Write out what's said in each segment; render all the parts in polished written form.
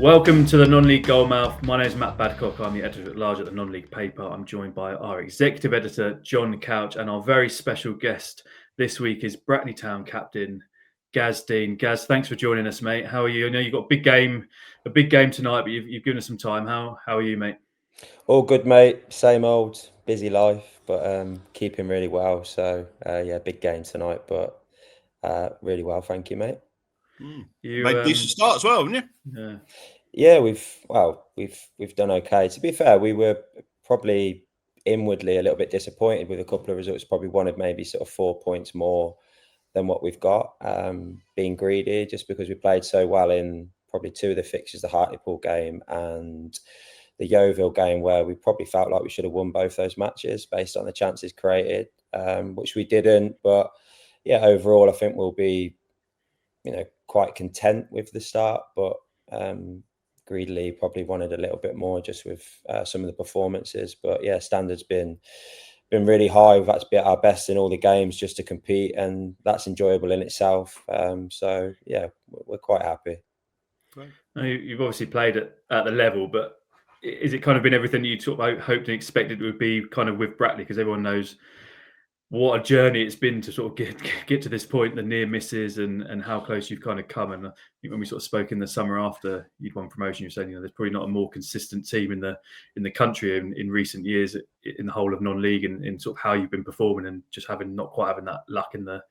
Welcome to the Non-League Goalmouth. My name is Matt Badcock. I'm the editor-at-large at the Non-League paper. I'm joined by our executive editor, John Couch, and our very special guest this week is Brackley Town captain, Gaz Dean. Gaz, thanks for joining us, mate. How are you? I know you've got a big game tonight, but you've given us some time. How are you, mate? All good, mate. Same old, busy life, but keeping really well. So yeah, big game tonight, but really well, thank you, mate. You Made a decent start as well, haven't you? Yeah, we've done okay. To be fair, we were probably inwardly a little bit disappointed with a couple of results. Probably wanted maybe sort of 4 points more than what we've got. Being greedy just because we played so well in probably two of the fixtures, the Hartlepool game and the Yeovil game, where we probably felt like we should have won both those matches based on the chances created, which we didn't. But yeah, overall, I think we'll be, quite content with the start. But greedily probably wanted a little bit more just with some of the performances. But yeah, standards been really high. We've had to be at our best in all the games just to compete, and that's enjoyable in itself. So yeah, we're quite happy. Now, you've obviously played at the level, but is it kind of been everything you sort of hoped and expected it would be kind of with Brackley? Because everyone knows what a journey it's been to sort of get to this point, the near misses and how close you've kind of come. And I think when we sort of spoke in the summer after you'd won promotion, you were saying, there's probably not a more consistent team in the country in recent years in the whole of non-league and in sort of how you've been performing and just not quite having that luck in the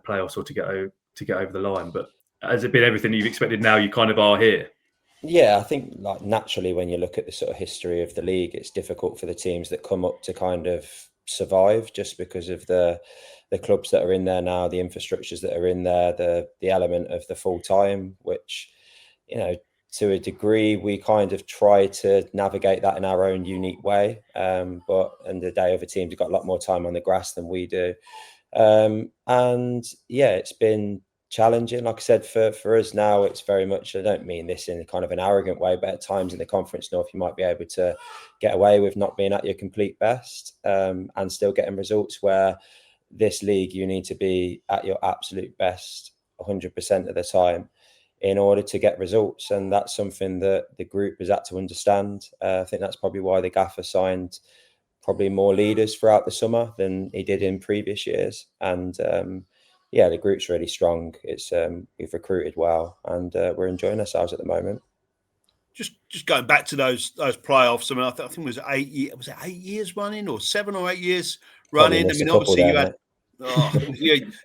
playoffs or to get over the line. But has it been everything you've expected? Now you kind of are here. Yeah, I think like naturally when you look at the sort of history of the league, it's difficult for the teams that come up to kind of survive just because of the clubs that are in there now, the infrastructures that are in there, the element of the full time, which, to a degree we kind of try to navigate that in our own unique way. But end of the day, other teams have got a lot more time on the grass than we do. And yeah, it's been challenging. Like I said, for us now, it's very much, I don't mean this in kind of an arrogant way, but at times in the Conference North, you might be able to get away with not being at your complete best and still getting results, where this league, you need to be at your absolute best 100% of the time in order to get results. And that's something that the group has had to understand. I think that's probably why the gaffer signed probably more leaders throughout the summer than he did in previous years. And yeah, the group's really strong. It's we've recruited well, and we're enjoying ourselves at the moment. Just going back to those playoffs. I mean, I think it was 8 years. Was it 8 years running, or 7 or 8 years running? I mean, obviously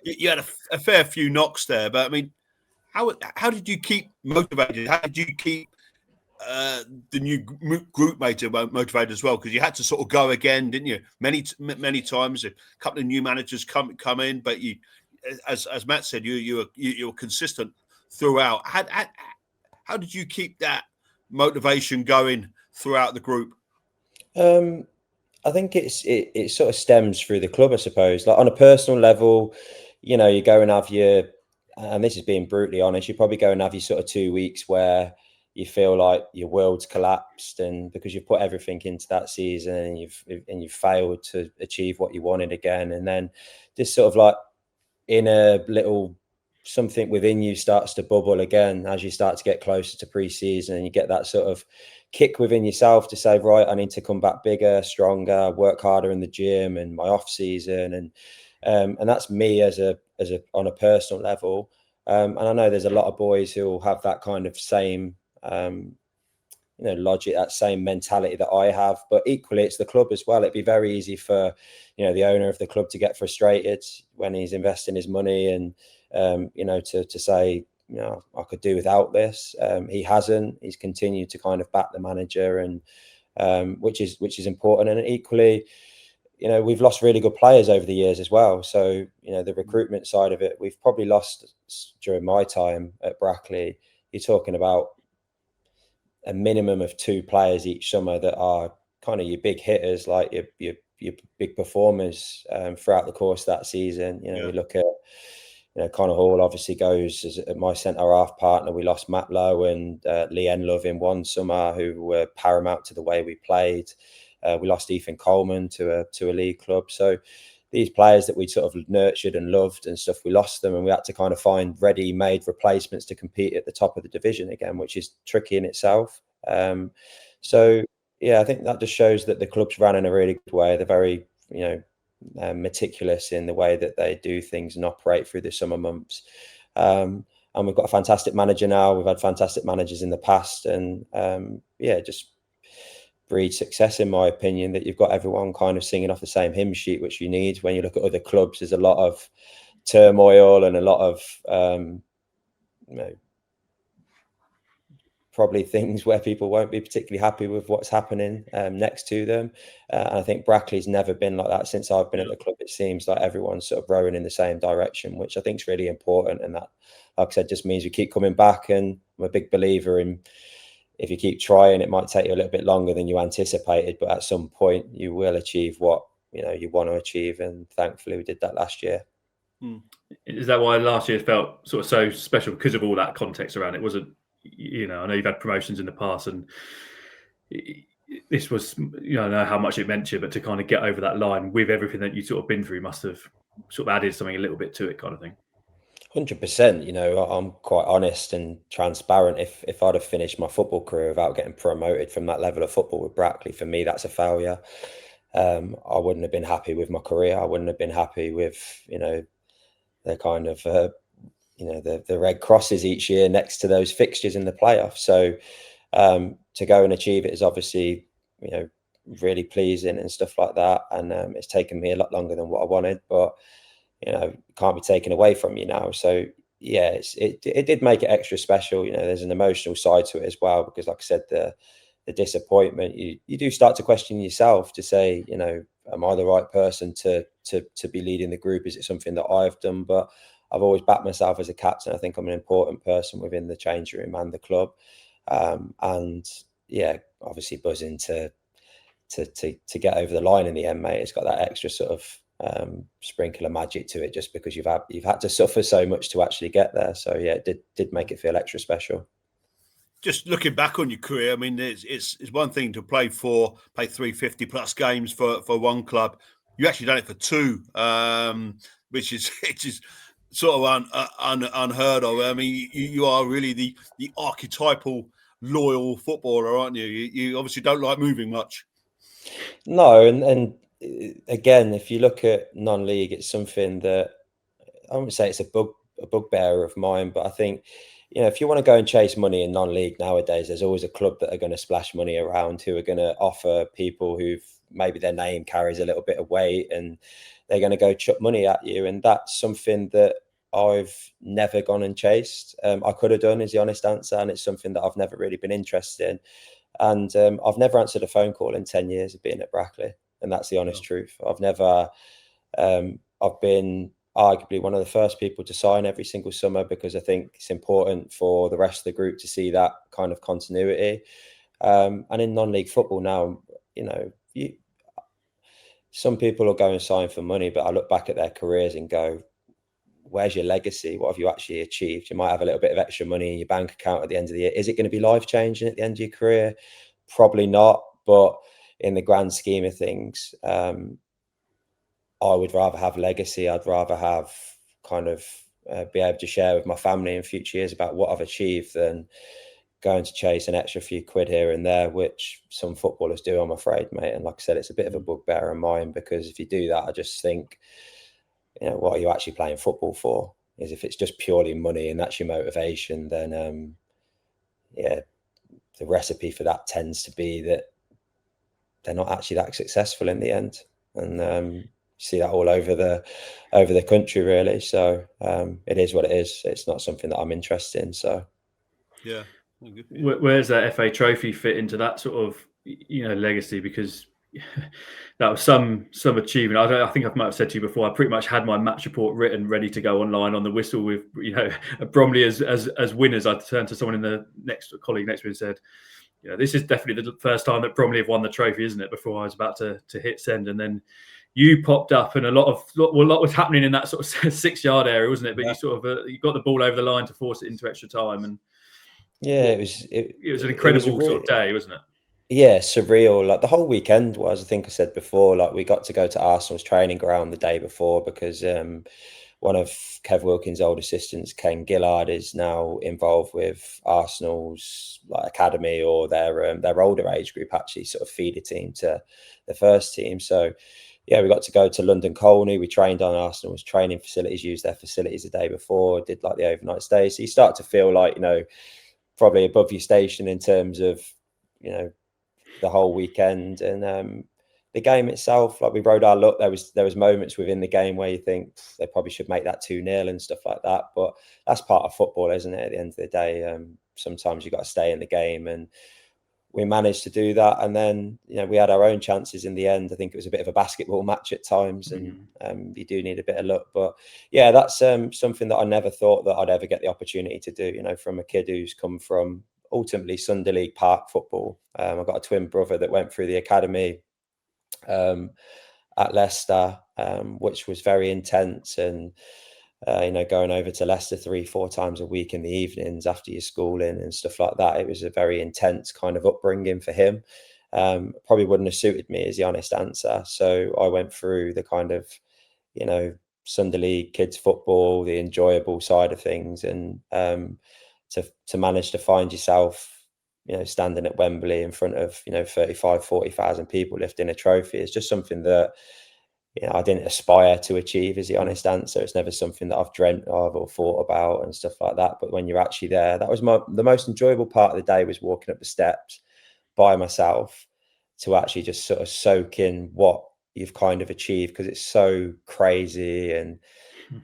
you had a fair few knocks there, but I mean, how did you keep motivated? How did you keep the new group mates motivated as well? Because you had to sort of go again, didn't you? Many times, a couple of new managers come in, but you, as Matt said, you were consistent throughout. How did you keep that motivation going throughout the group? I think it sort of stems through the club, I suppose. Like on a personal level, you go and have your, and this is being brutally honest, you probably go and have your sort of 2 weeks where you feel like your world's collapsed, and because you've put everything into that season and you've failed to achieve what you wanted again, and then just sort of like in a little something within you starts to bubble again as you start to get closer to pre-season, and you get that sort of kick within yourself to say, right, I need to come back bigger, stronger, work harder in the gym and my off season, and that's me as a on a personal level. And I know there's a lot of boys who will have that kind of same logic, that same mentality that I have, but equally it's the club as well. It'd be very easy for the owner of the club to get frustrated when he's investing his money and to say, I could do without this. He hasn't. He's continued to kind of back the manager, and which is important. And equally, we've lost really good players over the years as well. So the recruitment side of it, we've probably lost during my time at Brackley. You're talking about a minimum of 2 players each summer that are kind of your big hitters, like your big performers throughout the course of that season. We look at Connor Hall obviously goes as my centre half partner. We lost Matt Lowe and Lee Enlove in one summer, who were paramount to the way we played. We lost Ethan Coleman to a league club. So these players that we sort of nurtured and loved and stuff, we lost them, and we had to kind of find ready-made replacements to compete at the top of the division again, which is tricky in itself. So yeah, I think that just shows that the club's ran in a really good way. They're very, meticulous in the way that they do things and operate through the summer months. And we've got a fantastic manager now. We've had fantastic managers in the past, and just breed success, in my opinion, that you've got everyone kind of singing off the same hymn sheet, which you need. When you look at other clubs, there's a lot of turmoil and a lot of probably things where people won't be particularly happy with what's happening next to them. And I think Brackley's never been like that since I've been at the club. It seems like everyone's sort of rowing in the same direction, which I think is really important. And that, like I said, just means we keep coming back. And I'm a big believer in, if you keep trying, it might take you a little bit longer than you anticipated, but at some point you will achieve what you want to achieve. And thankfully we did that last year. Is that why last year felt sort of so special, because of all that context around it? Wasn't, I know you've had promotions in the past, and this was, I know how much it meant to you, but to kind of get over that line with everything that you sort of been through must have sort of added something a little bit to it, kind of thing. 100%. I'm quite honest and transparent. If I'd have finished my football career without getting promoted from that level of football with Brackley, for me, that's a failure. I wouldn't have been happy with my career. I wouldn't have been happy with, the kind of, the red crosses each year next to those fixtures in the playoffs. So to go and achieve it is obviously, really pleasing and stuff like that. And it's taken me a lot longer than what I wanted, but can't be taken away from you now. So yeah, it did make it extra special. There's an emotional side to it as well, because like I said, the disappointment, you do start to question yourself to say, am I the right person to be leading the group? Is it something that I've done? But I've always backed myself as a captain. I think I'm an important person within the change room and the club. And yeah, obviously buzzing to get over the line in the end, mate. It's got that extra sort of sprinkle of magic to it, just because you've had to suffer so much to actually get there. So yeah, it did make it feel extra special. Just looking back on your career, I mean, it's one thing to play 350 plus games for one club. You actually done it for two, which is sort of unheard of. I mean, you are really the archetypal loyal footballer, aren't you? You obviously don't like moving much. No, and again, if you look at non-league, it's something that I wouldn't say it's a bugbear of mine, but I think, if you want to go and chase money in non-league nowadays, there's always a club that are going to splash money around, who are going to offer people who've maybe their name carries a little bit of weight, and they're going to go chuck money at you. And that's something that I've never gone and chased. I could have done, is the honest answer, and it's something that I've never really been interested in. And I've never answered a phone call in 10 years of being at Brackley, and that's the honest truth. I've never. I've been arguably one of the first people to sign every single summer, because I think it's important for the rest of the group to see that kind of continuity. And in non-league football now, some people will go and sign for money, but I look back at their careers and go, where's your legacy? What have you actually achieved? You might have a little bit of extra money in your bank account at the end of the year. Is it going to be life-changing at the end of your career? Probably not. But in the grand scheme of things, I would rather have legacy. I'd rather have kind of be able to share with my family in future years about what I've achieved, than going to chase an extra few quid here and there, which some footballers do, I'm afraid, mate. And like I said, it's a bit of a bugbear of mine, because if you do that, I just think, what are you actually playing football for? Is if it's just purely money and that's your motivation, then the recipe for that tends to be that they're not actually that successful in the end. And see that all over the country, really. So it is what it is. It's not something that I'm interested in. So yeah. Where's that FA Trophy fit into that sort of legacy? Because that was some achievement. I think I might have said to you before, I pretty much had my match report written, ready to go online on the whistle with Bromley as winners. I turned to someone in the colleague next to me and said, this is definitely the first time that Bromley have won the trophy, isn't it? Before I was about to hit send, and then you popped up, and a lot was happening in that sort of 6-yard area, wasn't it? But you sort of you got the ball over the line to force it into extra time, and yeah, it was an incredible sort of day, wasn't it? Yeah, surreal. Like the whole weekend was, I think I said before, like we got to go to Arsenal's training ground the day before because one of Kev Wilkins' old assistants, Ken Gillard, is now involved with Arsenal's like academy or their older age group, actually sort of feeder team to the first team. So yeah, we got to go to London Colney. We trained on Arsenal's training facilities, used their facilities the day before, did like the overnight stay. So you start to feel like, probably above your station in terms of, you know, the whole weekend. And the game itself, like we rode our luck. There was moments within the game where you think they probably should make that 2-0 and stuff like that. But that's part of football, isn't it? At the end of the day, sometimes you've got to stay in the game, and we managed to do that. And then, we had our own chances in the end. I think it was a bit of a basketball match at times, and you do need a bit of luck. But yeah, that's something that I never thought that I'd ever get the opportunity to do, from a kid who's come from ultimately Sunday League Park football. I've got a twin brother that went through the academy at Leicester, which was very intense. And going over to Leicester 3-4 times a week in the evenings after your schooling and stuff like that. It was a very intense kind of upbringing for him. Probably wouldn't have suited me, is the honest answer. So I went through the kind of, Sunday League kids football, the enjoyable side of things, and to manage to find yourself, standing at Wembley in front of 40,000 people lifting a trophy is just something that I didn't aspire to achieve, is the honest answer. It's never something that I've dreamt of or thought about and stuff like that. But when you're actually there, that was the most enjoyable part of the day, was walking up the steps by myself to actually just sort of soak in what you've kind of achieved, because it's so crazy. And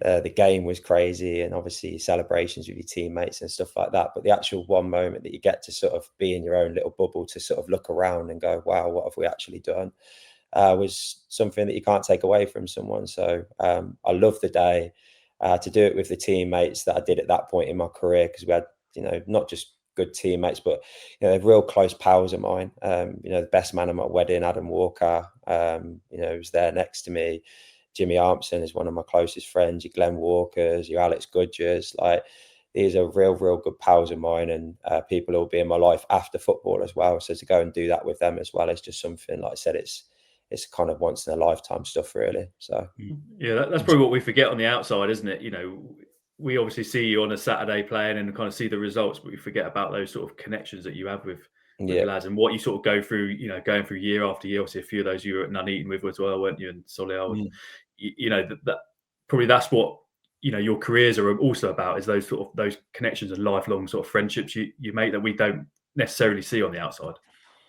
the game was crazy, and obviously celebrations with your teammates and stuff like that. But the actual one moment that you get to sort of be in your own little bubble, to sort of look around and go, wow, what have we actually done? Was something that you can't take away from someone. So I love the day to do it with the teammates that I did at that point in my career, because we had, not just good teammates, but they're real close pals of mine. The best man at my wedding, Adam Walker, was there next to me. Jimmy Armson is one of my closest friends. Your Glenn Walkers, your Alex Goodgers, like these are real good pals of mine, and people who will be in my life after football as well. So to go and do that with them as well is just something, like I said, it's kind of once in a lifetime stuff, really. So yeah, that's probably what we forget on the outside, isn't it? We obviously see you on a Saturday playing and kind of see the results, but we forget about those sort of connections that you have with your lads, and what you sort of go through. Going through year after year. Obviously, a few of those you were at Nuneaton with as well, weren't you? And Solihull. That probably that's what your careers are also about, is those connections and lifelong sort of friendships you make that we don't necessarily see on the outside.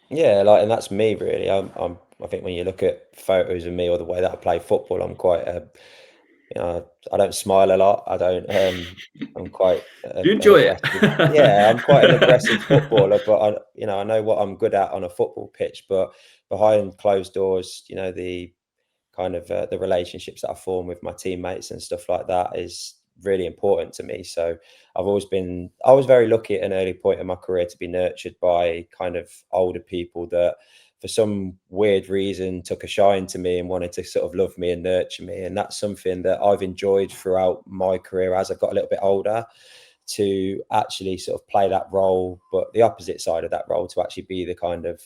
Yeah, and that's me really. I think when you look at photos of me or the way that I play football, I'm quite I don't smile a lot. I don't I'm quite You an enjoy it? aggressive. Yeah, I'm quite an aggressive footballer, but I know what I'm good at on a football pitch. But behind closed doors, the kind of the relationships that I form with my teammates and stuff like that is really important to me. So I was very lucky at an early point in my career to be nurtured by kind of older people that for some weird reason took a shine to me and wanted to sort of love me and nurture me. And that's something that I've enjoyed throughout my career as I got a little bit older, to actually sort of play that role, but the opposite side of that role, to actually be the kind of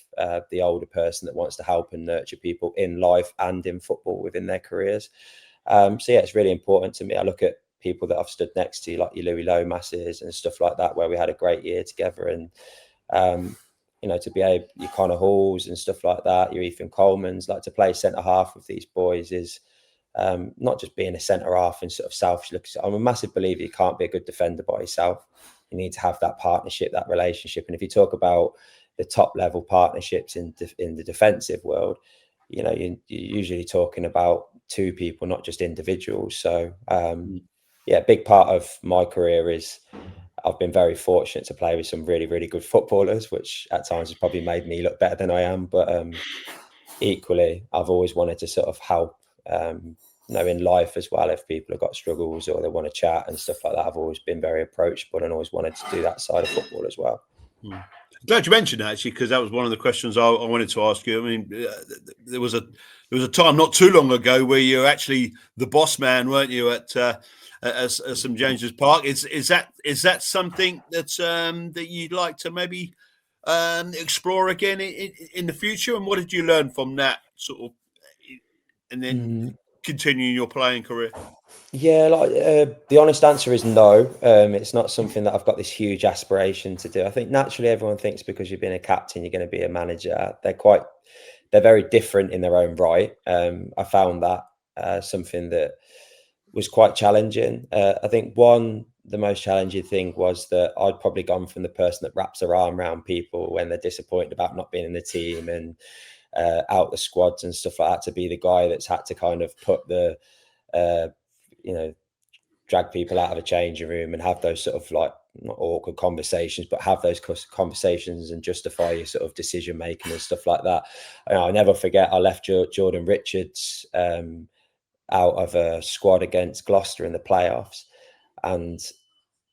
the older person that wants to help and nurture people in life and in football within their careers. So yeah, it's really important to me. I look at people that I've stood next to, like your Louis Lomas's and stuff like that, where we had a great year together. And to be able, your Connor Halls and stuff like that, your Ethan Coleman's, like to play centre half with these boys is not just being a centre half and sort of selfish look. I'm a massive believer you can't be a good defender by yourself. You need to have that partnership, that relationship. And if you talk about the top level partnerships in the defensive world, you're usually talking about two people, not just individuals. So yeah, a big part of my career is I've been very fortunate to play with some really, really good footballers, which at times has probably made me look better than I am. But equally, I've always wanted to sort of help, in life as well. If people have got struggles or they want to chat and stuff like that, I've always been very approachable and always wanted to do that side of football as well. Glad you mentioned that, actually, because that was one of the questions I wanted to ask you. I mean, there was a time not too long ago where you were actually the boss man, weren't you, at St James's Park? Is that something that that you'd like to maybe explore again in the future? And what did you learn from that sort of, and then continuing your playing career? Yeah, like the honest answer is no. It's not something that I've got this huge aspiration to do. I think naturally everyone thinks because you've been a captain, you're going to be a manager. They're very different in their own right. I found that something that was quite challenging. I think the most challenging thing was that I'd probably gone from the person that wraps their arm around people when they're disappointed about not being in the team and out the squads and stuff like that, to be the guy that's had to kind of put the drag people out of a changing room and have those sort of like not awkward conversations, but have those conversations and justify your sort of decision making and stuff like that. I'll never forget, I left Jordan Richards out of a squad against Gloucester in the playoffs, and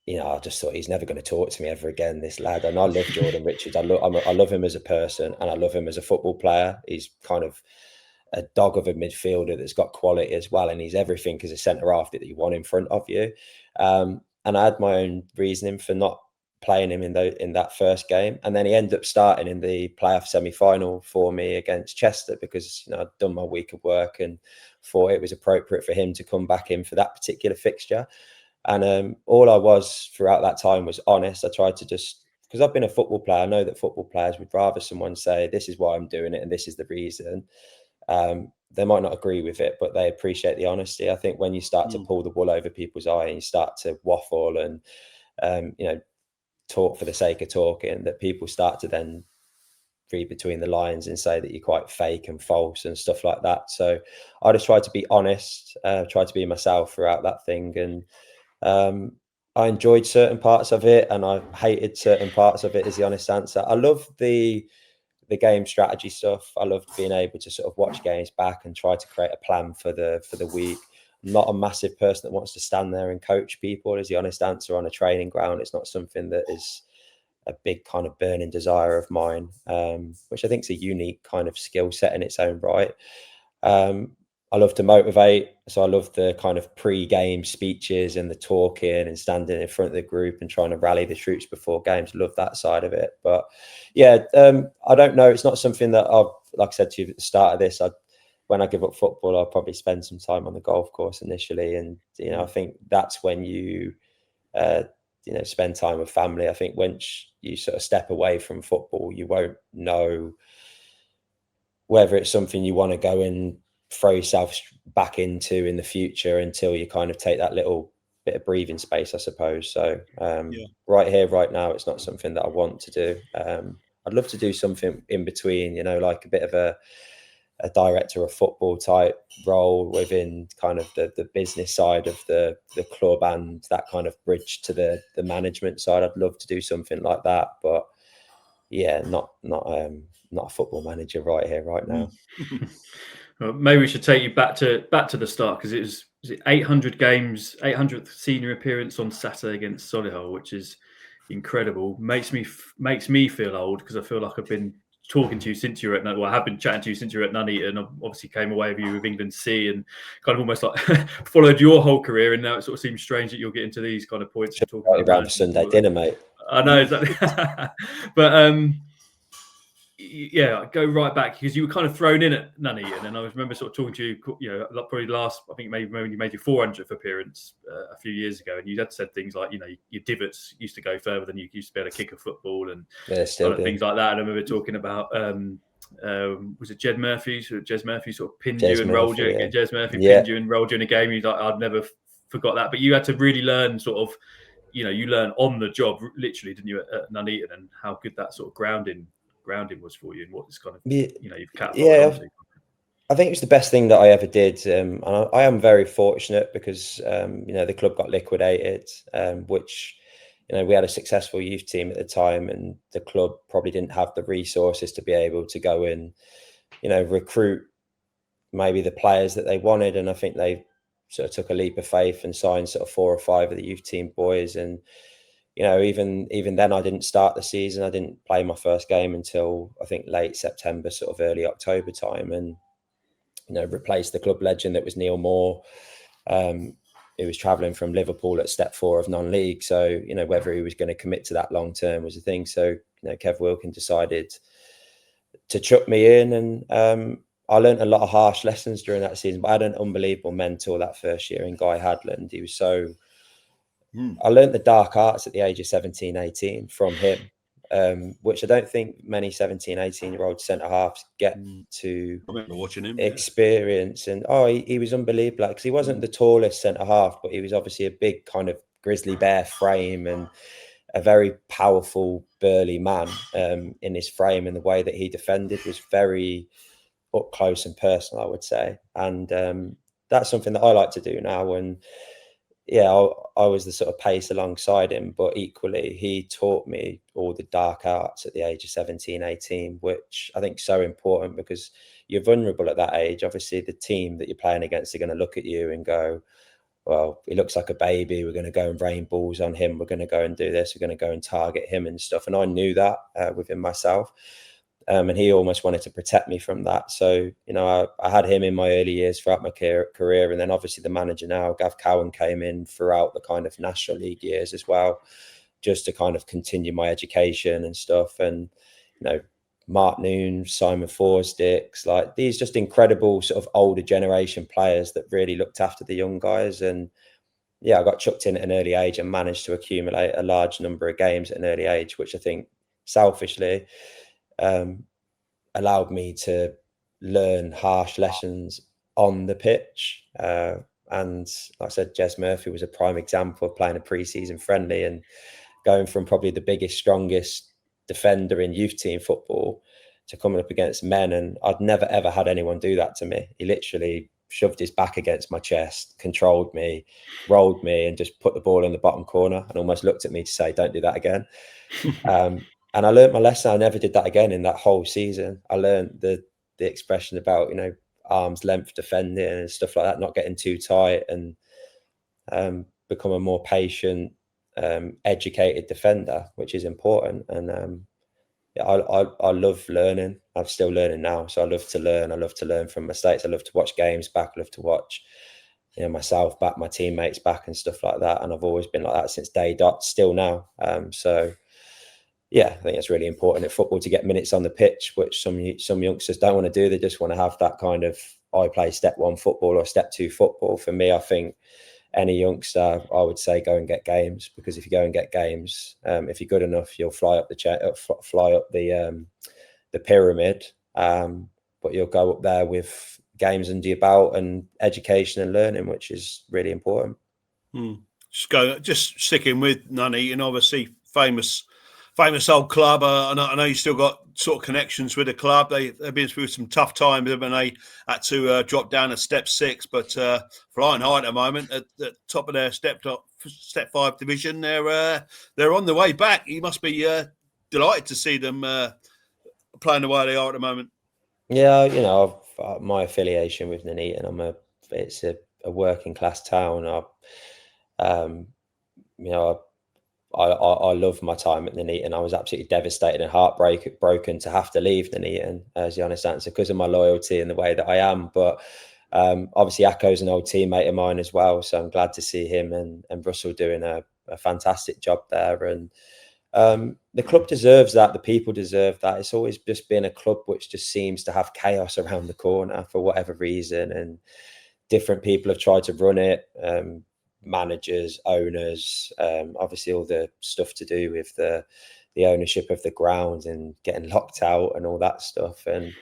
I just thought he's never going to talk to me ever again, this lad. And I love Jordan Richards. I love him as a person, and I love him as a football player. He's kind of a dog of a midfielder that's got quality as well, and he's everything as a centre half that you want in front of you. And I had my own reasoning for not playing him in that first game, and then he ended up starting in the playoff semi-final for me against Chester because I'd done my week of work and thought it was appropriate for him to come back in for that particular fixture. And all I was throughout that time was honest. I tried to because I've been a football player, I know that football players would rather someone say, this is why I'm doing it and this is the reason. They might not agree with it, but they appreciate the honesty. I think when you start to pull the wool over people's eye and you start to waffle and talk for the sake of talking, that people start to then read between the lines and say that you're quite fake and false and stuff like that. So I just tried to be honest, tried to be myself throughout that thing, and I enjoyed certain parts of it and I hated certain parts of it, is the honest answer. I love the game strategy stuff. I loved being able to sort of watch games back and try to create a plan for the week. I'm not a massive person that wants to stand there and coach people, is the honest answer, on a training ground. It's not something that is a big kind of burning desire of mine, which I think is a unique kind of skill set in its own right. I love to motivate, so I love the kind of pre-game speeches and the talking and standing in front of the group and trying to rally the troops before games. Love that side of it. But yeah, I don't know. It's not something that like I said to you at the start of this, when I give up football, I'll probably spend some time on the golf course initially. And, I think that's when you, spend time with family. I think once you sort of step away from football, you won't know whether it's something you want to go and throw yourself back into in the future until you kind of take that little bit of breathing space, I suppose. So right here, right now, it's not something that I want to do. I'd love to do something in between, like a bit of a director of football type role within kind of the business side of the club and that kind of bridge to the management side. I'd love to do something like that, but yeah, not a football manager right here, right now. Well, maybe we should take you back to the start, because it was 800 games, 800th senior appearance on Saturday against Solihull, which is incredible. Makes me feel old, because I feel like I've been talking to you since you were at I have been chatting to you since you were at Nuneaton. I obviously came away with you with England C and kind of almost like followed your whole career, and now it sort of seems strange that you're getting to these kind of points. Talking around for Sunday dinner, mate. I know exactly. But yeah, go right back, because you were kind of thrown in at Nuneaton, and I remember sort of talking to you, probably last, I think maybe when you made your 400th appearance a few years ago, and you had said things like, your divots used to go further than you used to be able to kick a football, and things like that. And I remember talking about, was it Jez Murphy? So Jez Murphy sort of pinned you and rolled you. Yeah. Jez Murphy pinned you and rolled you in a game. You're like, I'd never forgot that. But you had to really learn sort of, you learn on the job, literally, didn't you, at Nuneaton, and how good that sort of grounding was for you, and what's kind of you've catapulted onto. I think it was the best thing that I ever did, and I am very fortunate because the club got liquidated, which we had a successful youth team at the time, and the club probably didn't have the resources to be able to go and recruit maybe the players that they wanted, and I think they sort of took a leap of faith and signed sort of 4 or 5 of the youth team boys. And even then, I didn't start the season. I didn't play my first game until I think late September, sort of early October time, and replaced the club legend that was Neil Moore. he was travelling from Liverpool at step 4 of non-league. So, you know, whether he was going to commit to that long term was a thing. So, you know, Kev Wilkin decided to chuck me in, and I learned a lot of harsh lessons during that season. But I had an unbelievable mentor that first year in Guy Hadland. He was so... I learned the dark arts at the age of 17, 18 from him, which I don't think many 17, 18-year-old centre-halves get to I remember watching him, experience. And he was unbelievable, because he wasn't the tallest centre-half, but he was obviously a big kind of grizzly bear frame and a very powerful, burly man in his frame, and the way that he defended was very up close and personal, I would say. And that's something that I like to do now. And yeah, I was the sort of pace alongside him, but equally he taught me all the dark arts at the age of 17, 18, which I think is so important, because you're vulnerable at that age. Obviously, the team that you're playing against are going to look at you and go, well, he looks like a baby. We're going to go and rain balls on him. We're going to go and do this. We're going to go and target him and stuff. And I knew that within myself. And he almost wanted to protect me from that. So, you know, I had him in my early years throughout my career. And then obviously the manager now, Gav Cowan, came in throughout the kind of National League years as well, just to kind of continue my education and stuff. And, you know, Mark Noon, Simon Forsdicks, like these just incredible sort of older generation players that really looked after the young guys. And yeah, I got chucked in at an early age and managed to accumulate a large number of games at an early age, which I think selfishly allowed me to learn harsh lessons on the pitch. And like I said, Jez Murphy was a prime example of playing a pre-season friendly and going from probably the biggest, strongest defender in youth team football to coming up against men. And I'd never, ever had anyone do that to me. He literally shoved his back against my chest, controlled me, rolled me, and just put the ball in the bottom corner and almost looked at me to say, don't do that again. And I learned my lesson. I never did that again in that whole season. I learned the expression about, you know, arm's length defending and stuff like that, not getting too tight, and become a more patient, educated defender, which is important. And yeah, I love learning. I'm still learning now, so I love to learn. I love to learn from mistakes. I love to watch games back. I love to watch, you know, myself back, my teammates back, and stuff like that. And I've always been like that since day dot. Still now. So yeah, I think it's really important in football to get minutes on the pitch, which some youngsters don't want to do. They just want to have that kind of, I play step 1 football or step 2 football. For me, I think any youngster, I would say, go and get games, because if you go and get games, if you're good enough, you'll fly up the pyramid. But you'll go up there with games under your belt and education and learning, which is really important. Just sticking with Nuneaton, obviously famous old club. I know you still got sort of connections with the club. They've been through some tough times, and they had to drop down to step 6, but flying high at the moment at the top of their step 5 division. They're on the way back. You must be delighted to see them playing the way they are at the moment. Yeah, you know, my affiliation with Nuneaton, it's a working class town. You know, I love my time at Nuneaton. I was absolutely devastated and heartbroken to have to leave Nuneaton, as the honest answer, because of my loyalty and the way that I am. But obviously, Akko's an old teammate of mine as well, so I'm glad to see him and Russell doing a fantastic job there. And the club deserves that. The people deserve that. It's always just been a club which just seems to have chaos around the corner for whatever reason, and different people have tried to run it. Managers, owners, obviously all the stuff to do with the ownership of the ground and getting locked out and all that stuff. And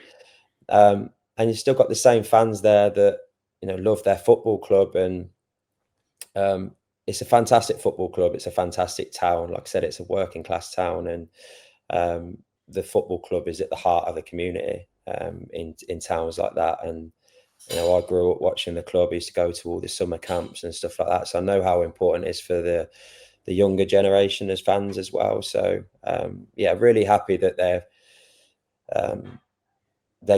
you still got the same fans there that, you know, love their football club. And it's a fantastic football club. It's a fantastic town. Like I said, it's a working class town, and the football club is at the heart of the community in towns like that. And you know, I grew up watching the club. I used to go to all the summer camps and stuff like that. So I know how important it is for the younger generation as fans as well. So yeah, really happy that they're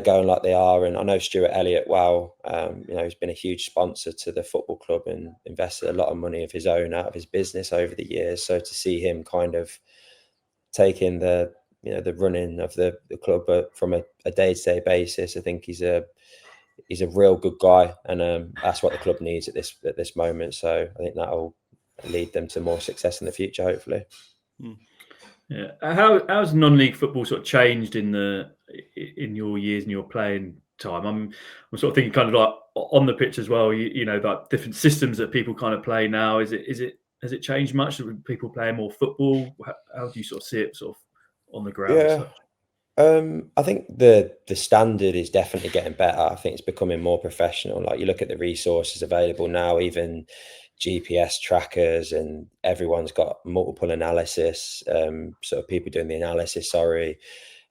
going like they are. And I know Stuart Elliott well. You know, he's been a huge sponsor to the football club and invested a lot of money of his own out of his business over the years. So to see him kind of taking the running of the club from a day-to-day basis, I think he's a he's a real good guy, and that's what the club needs at this moment. So I think that'll lead them to more success in the future, hopefully. Yeah. How's non-league football sort of changed in your years and your playing time? I'm sort of thinking kind of like on the pitch as well. You know, like different systems that people kind of play now. Has it changed much? Are people playing more football? How do you sort of see it sort of on the ground as such? I think the standard is definitely getting better. I think it's becoming more professional. Like, you look at the resources available now, even GPS trackers, and everyone's got multiple analysis. Sort of people doing the analysis. You're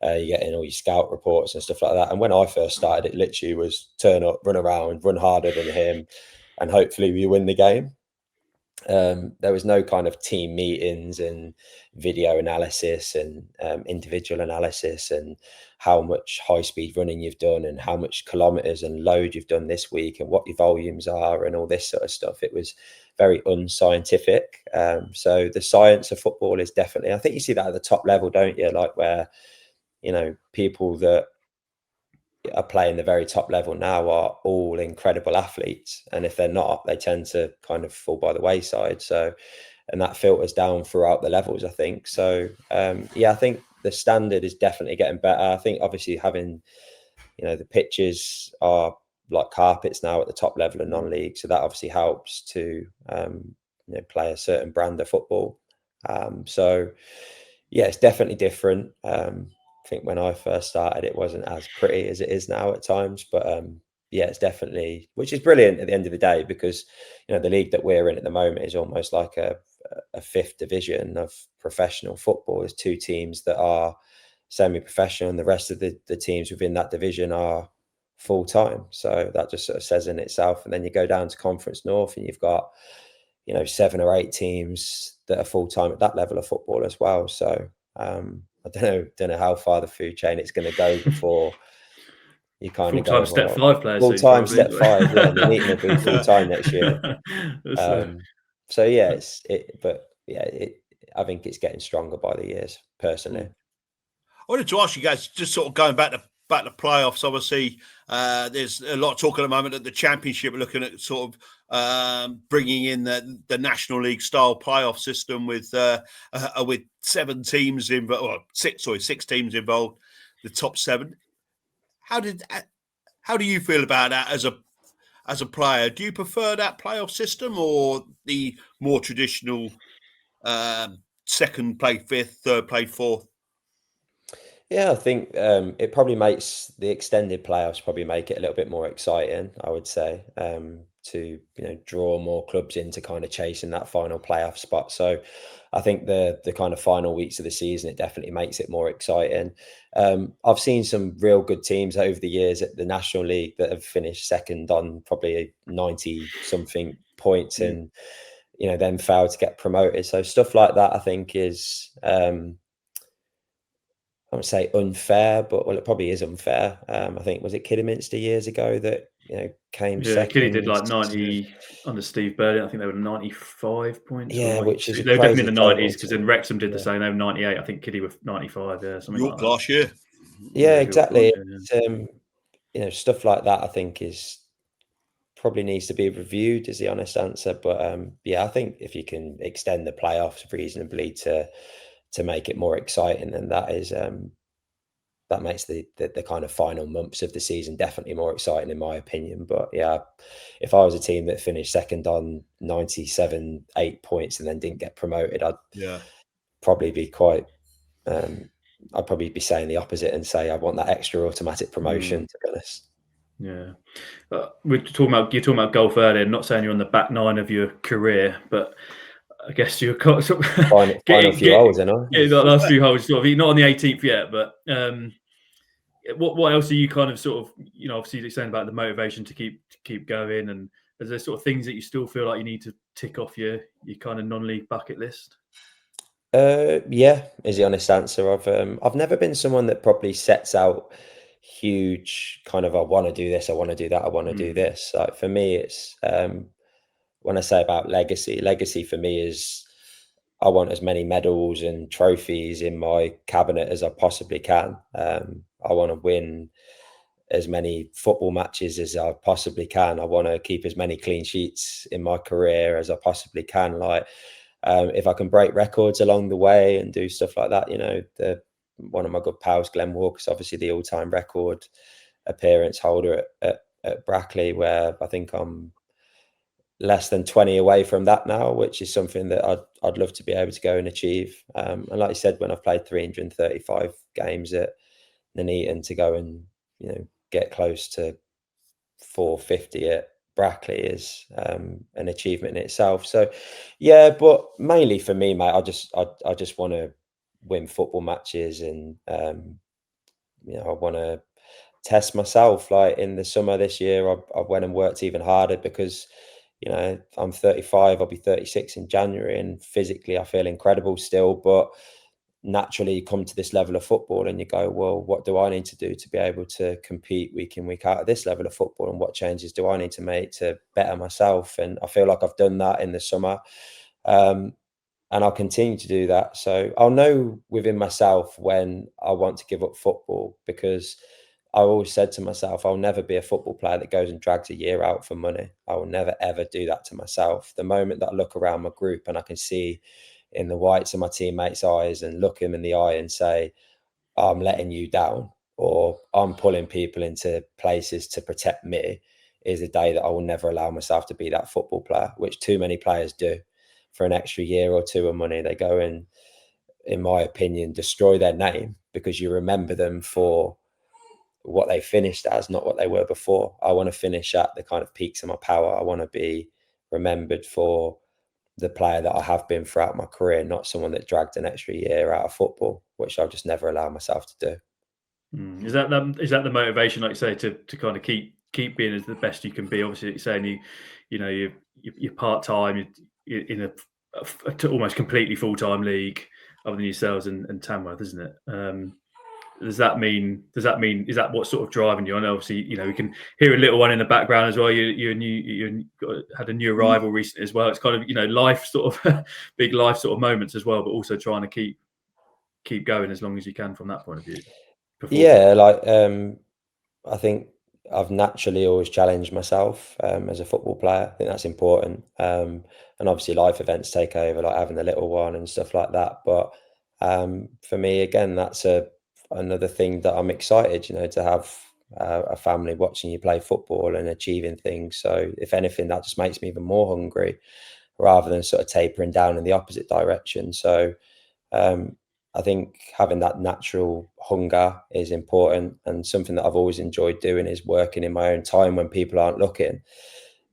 getting all your scout reports and stuff like that. And when I first started, it literally was turn up, run around, run harder than him, and hopefully we win the game. There was no kind of team meetings and video analysis and individual analysis and how much high-speed running you've done and how much kilometers and load you've done this week and what your volumes are and all this sort of stuff. It was very unscientific. So the science of football is definitely, I think you see that at the top level, don't you? Like, where, you know, people that are playing the very top level now are all incredible athletes, and if they're not, they tend to kind of fall by the wayside. So, and that filters down throughout the levels, I think. So I think the standard is definitely getting better. I think obviously having, you know, the pitches are like carpets now at the top level of non-league, so that obviously helps to play a certain brand of football. So yeah, it's definitely different. I think when I first started, it wasn't as pretty as it is now at times, but it's definitely, which is brilliant at the end of the day, because, you know, the league that we're in at the moment is almost like a fifth division of professional football. There's 2 teams that are semi-professional, and the rest of the teams within that division are full-time. So that just sort of says in itself. And then you go down to Conference North, and you've got, you know, 7 or 8 teams that are full-time at that level of football as well. So I don't know how far the food chain it's going to go before you kind of go full-time step 5 players. Full-time step 5, yeah. Nuneaton will be full-time next year. So yeah, I think it's getting stronger by the years, personally. I wanted to ask you guys, just sort of going back to playoffs. Obviously, there's a lot of talk at the moment at the Championship, looking at sort of bringing in the National League style playoff system with 7 teams involved, or 6 teams involved, the top 7. How do you feel about that as a player? Do you prefer that playoff system or the more traditional second play 5th, third play 4th? Yeah, I think it probably makes the extended playoffs probably make it a little bit more exciting, I would say, to, you know, draw more clubs into kind of chasing that final playoff spot. So I think the kind of final weeks of the season, it definitely makes it more exciting. I've seen some real good teams over the years at the National League that have finished second on probably 90 something points and, you know, then failed to get promoted. So stuff like that, I think, is I would say unfair, but it probably is unfair. I think, was it Kidderminster years ago that, you know, came second? Kiddy did like 90 under Steve Burley. I think they were 95 points. Yeah, which is they were definitely in the 90s, because total. then Wrexham did the same. They were 98. I think Kiddy were 95. Yeah, something York like that. last year. Yeah, exactly. You know, stuff like that, I think, is probably needs to be reviewed, is the honest answer. But I think if you can extend the playoffs reasonably to make it more exciting, then that is that makes the kind of final months of the season definitely more exciting, in my opinion. But yeah, if I was a team that finished second on 97, 8 points and then didn't get promoted, I'd probably be quite I'd probably be saying the opposite and say I want that extra automatic promotion, to be honest. Yeah, you're talking about golf earlier. I'm not saying you're on the back 9 of your career, but I guess you're sort of final few holes, you know. The last few holes, sort of. Not on the 18th yet, but what else are you kind of sort of, you know, obviously you're saying about the motivation to keep going, and is there sort of things that you still feel like you need to tick off your kind of non-league bucket list? Yeah, is the honest answer. I've never been someone that probably sets out huge kind of, I want to do this, I want to do that, I want to do this. Like, for me, it's when I say about legacy for me is I want as many medals and trophies in my cabinet as I possibly can. I want to win as many football matches as I possibly can. I want to keep as many clean sheets in my career as I possibly can. Like, if I can break records along the way and do stuff like that, one of my good pals, Glenn Walker's obviously the all-time record appearance holder at Brackley, where I think I'm less than 20 away from that now, which is something that I'd love to be able to go and achieve. And like you said, when I've played 335 games at Nuneaton, to go and get close to 450 at Brackley is an achievement in itself. So yeah, but mainly for me, mate, I just want to win football matches, and I want to test myself. Like in the summer this year, I went and worked even harder because I'm 35, I'll be 36 in January, and physically I feel incredible still, but naturally you come to this level of football and you go, well, what do I need to do to be able to compete week in, week out at this level of football, and what changes do I need to make to better myself? And I feel like I've done that in the summer, and I'll continue to do that. So I'll know within myself when I want to give up football, because I always said to myself, I'll never be a football player that goes and drags a year out for money. I will never, ever do that to myself. The moment that I look around my group and I can see in the whites of my teammates' eyes and look him in the eye and say, I'm letting you down, or I'm pulling people into places to protect me, is a day that I will never allow myself to be that football player, which too many players do for an extra year or two of money. They go and, in my opinion, destroy their name because you remember them for what they finished as, not what they were before. I want to finish at the kind of peaks of my power. I want to be remembered for the player that I have been throughout my career, not someone that dragged an extra year out of football, which I'll just never allow myself to do. Is that the motivation, like you say, to kind of keep being as the best you can be? Obviously, like you're saying you're part time, you're in a almost completely full time league, other than yourselves and Tamworth, isn't it? Does that mean is that what's sort of driving you? I know obviously we can hear a little one in the background as well. You had a new arrival recently as well. It's kind of life sort of big life sort of moments as well, but also trying to keep going as long as you can from that point of view. Yeah, like I think I've naturally always challenged myself as a football player. I think that's important, and obviously life events take over, like having a little one and stuff like that. But for me, again, that's another thing that I'm excited, to have a family watching you play football and achieving things. So if anything, that just makes me even more hungry, rather than sort of tapering down in the opposite direction. So I think having that natural hunger is important, and something that I've always enjoyed doing is working in my own time when people aren't looking.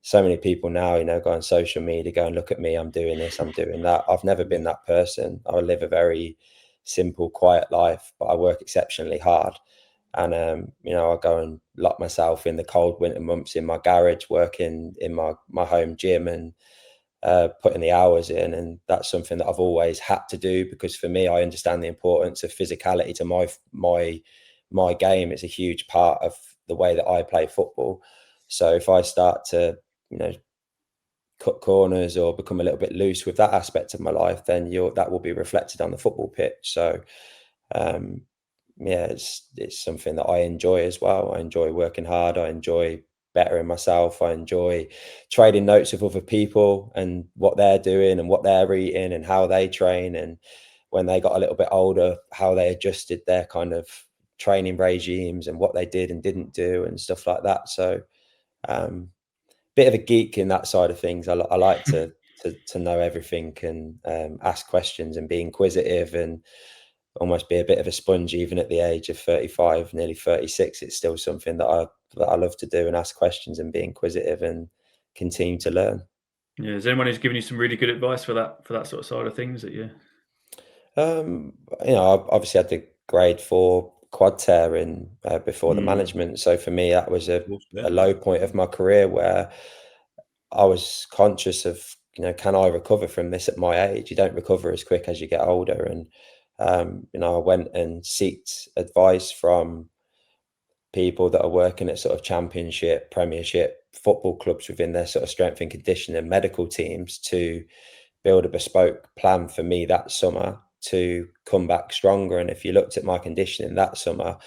So many people now, go on social media, go and look at me, I'm doing this, I'm doing that. I've never been that person. I live a very simple, quiet life, but I work exceptionally hard. And, I go and lock myself in the cold winter months in my garage, working in my home gym, and putting the hours in. And that's something that I've always had to do, because for me, I understand the importance of physicality to my game. It's a huge part of the way that I play football. So if I start to, cut corners or become a little bit loose with that aspect of my life, then that will be reflected on the football pitch. So it's something that I enjoy as well. I enjoy working hard. I enjoy bettering myself. I enjoy trading notes with other people and what they're doing and what they're eating and how they train, and when they got a little bit older, how they adjusted their kind of training regimes and what they did and didn't do and stuff like that. So bit of a geek in that side of things. I like to know everything, and ask questions and be inquisitive, and almost be a bit of a sponge. Even at the age of 35, nearly 36, it's still something that I love to do, and ask questions and be inquisitive and continue to learn. Yeah, is there anyone who's given you some really good advice for that sort of side of things that I obviously had the grade 4 quad tear in before the management. So for me, that was a low point of my career, where I was conscious of, can I recover from this at my age? You don't recover as quick as you get older. And, I went and sought advice from people that are working at sort of championship, premiership football clubs within their sort of strength and conditioning and medical teams, to build a bespoke plan for me that summer to come back stronger. And if you looked at my conditioning that summer,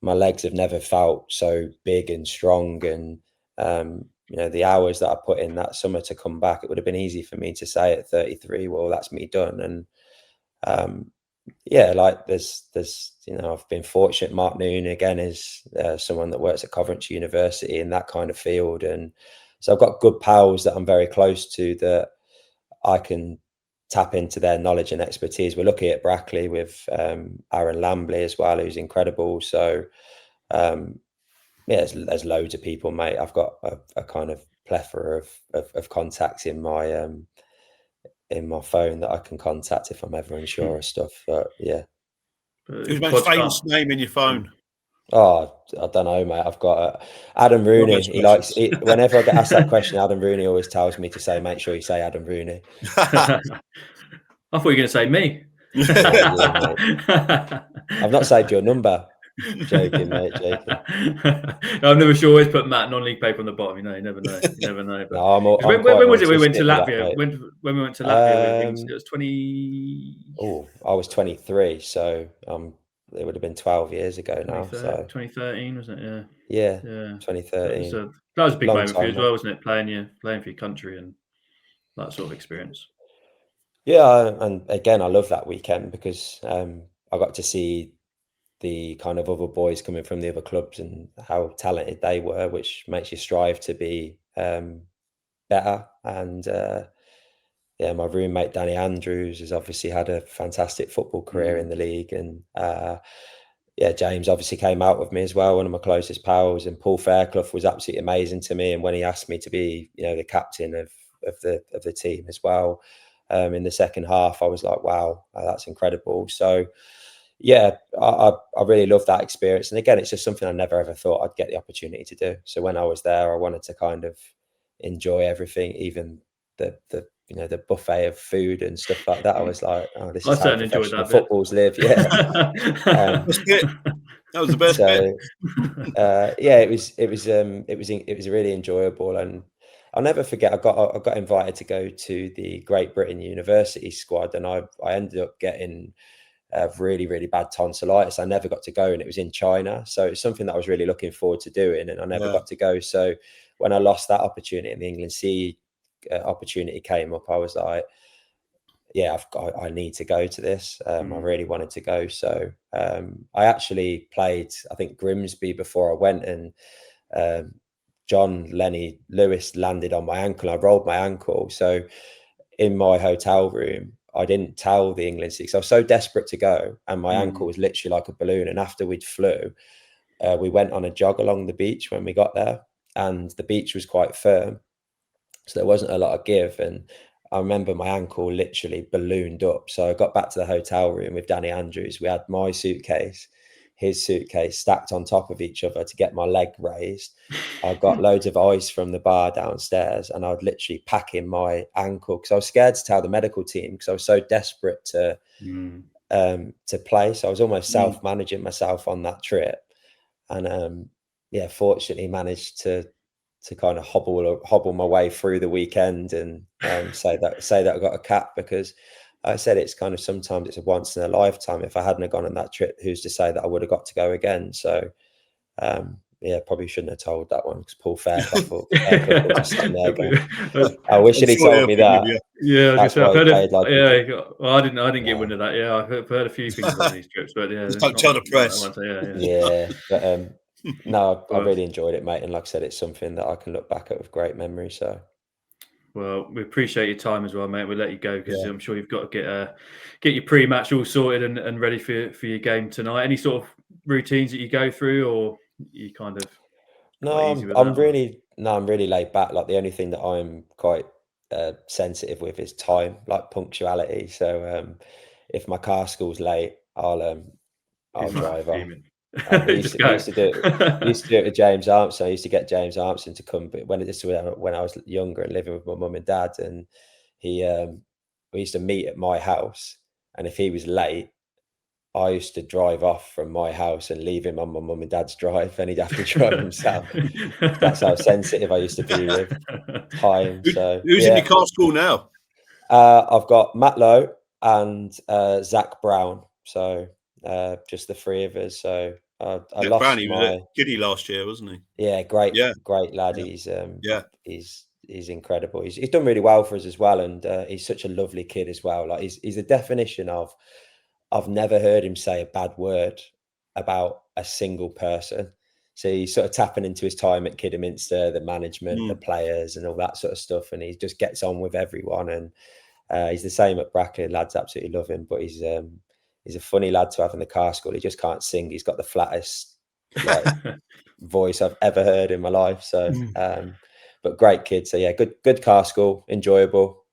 my legs have never felt so big and strong. And the hours that I put in that summer to come back, it would have been easy for me to say at 33, well, that's me done. And like there's I've been fortunate. Mark Noon again is someone that works at Coventry University in that kind of field, and so I've got good pals that I'm very close to that I can tap into their knowledge and expertise. We're lucky at Brackley with Aaron Lambley as well, who's incredible. So there's loads of people, mate. I've got a kind of plethora of contacts in my phone that I can contact if I'm ever unsure of stuff. But yeah. Who's the most famous name in your phone? Oh, I don't know, mate. I've got Adam Rooney. He likes it. Whenever I get asked that question, Adam Rooney always tells me to say, make sure you say Adam Rooney. I thought you were going to say me. I've not saved your number. Joking, mate. Joking. I'm never sure. Always put Matt non-league paper on the bottom. You never know. You never know. But no, when was it we went to Latvia? When we went to Latvia, it was 20. Oh, I was 23, so it would have been 12 years ago now. So 2013, wasn't it? Yeah. 2013. That was a big moment for you as well, wasn't it? Playing for your country and that sort of experience. Yeah, and again, I love that weekend because I got to see the kind of other boys coming from the other clubs and how talented they were, which makes you strive to be better. And my roommate Danny Andrews has obviously had a fantastic football career in the league, and James obviously came out with me as well, one of my closest pals, and Paul Fairclough was absolutely amazing to me. And when he asked me to be, the captain of the team as well, in the second half, I was like, wow, that's incredible. So I really love that experience. And again, it's just something I never ever thought I'd get the opportunity to do. So when I was there, I wanted to kind of enjoy everything, even the buffet of food and stuff like that. I was like, oh, this is how professional footballs live. Yeah. That was the best bit. It was really enjoyable, and I'll never forget. I got invited to go to the Great Britain University squad, and I ended up getting really, really bad tonsillitis. I never got to go, and it was in China. So it's something that I was really looking forward to doing, and I never got to go. So when I lost that opportunity and the England C opportunity came up, I was like, I need to go to this. I really wanted to go. So I actually played, I think, Grimsby before I went, and John Lenny Lewis landed on my ankle. I rolled my ankle. So in my hotel room, I didn't tell the England Six. I was so desperate to go, and my ankle was literally like a balloon. And after we'd flew, we went on a jog along the beach when we got there, and the beach was quite firm, so there wasn't a lot of give. And I remember my ankle literally ballooned up. So I got back to the hotel room with Danny Andrews. We had my suitcase, his suitcase stacked on top of each other to get my leg raised. I got loads of ice from the bar downstairs, and I would literally pack in my ankle because I was scared to tell the medical team because I was so desperate to play. So I was almost self-managing myself on that trip, and fortunately managed to kind of hobble my way through the weekend and say that I got a cap, because I said it's kind of sometimes it's a once in a lifetime. If I hadn't have gone on that trip, who's to say that I would have got to go again? So probably shouldn't have told that one because Paul Fairclough was just sitting there going, I wish he'd told me that. Yeah, I was going to say, I didn't get wind of that. Yeah, I've heard a few things about these trips, but just don't tell the press. But no, I really enjoyed it, mate. And like I said, it's something that I can look back at with great memory. So, well, we appreciate your time as well, mate. We'll let you go because I'm sure you've got to get your pre-match all sorted and ready for your game tonight. Any sort of routines that you go through, or you kind of? No, I'm really laid back. Like the only thing that I'm quite sensitive with is time, like punctuality. So if my car school's late, I'll drive off. I used to do it with James Armstrong. I used to get James Armstrong to come, but when I was younger and living with my mum and dad, and we used to meet at my house, and if he was late, I used to drive off from my house and leave him on my mum and dad's drive, and he'd have to drive himself. That's how sensitive I used to be with time. So who's in your car school now? I've got Matt Lowe and Zach Brown. So just the three of us. So I Jack lost Brown, he was my at Giddy last year, wasn't he? yeah, great Yeah, lad. yeah. He's incredible. He's done really well for us as well, and he's such a lovely kid as well. Like he's the definition of I've never heard him say a bad word about a single person. So he's sort of tapping into his time at Kidderminster, the management, the players, and all that sort of stuff. And he just gets on with everyone. And he's the same at Brackley. Lads absolutely love him, but he's a funny lad to have in the car school. He just can't sing. He's got the flattest voice I've ever heard in my life. So, but great kid. So yeah, good car school, enjoyable.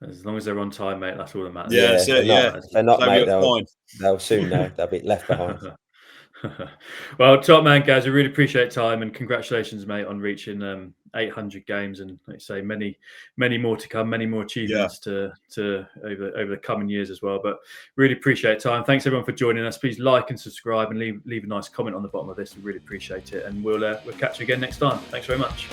As long as they're on time, mate, that's all that matters. Yeah, that's it, If they're not, mate, fine. they'll soon know. They'll be left behind. Well, top man, guys, I really appreciate time, and congratulations, mate, on reaching 800 games, and like I say, many more to come, many more achievements to over the coming years as well. But really appreciate time. Thanks everyone for joining us. Please like and subscribe, and leave a nice comment on the bottom of this. We really appreciate it, and we'll catch you again next time. Thanks very much.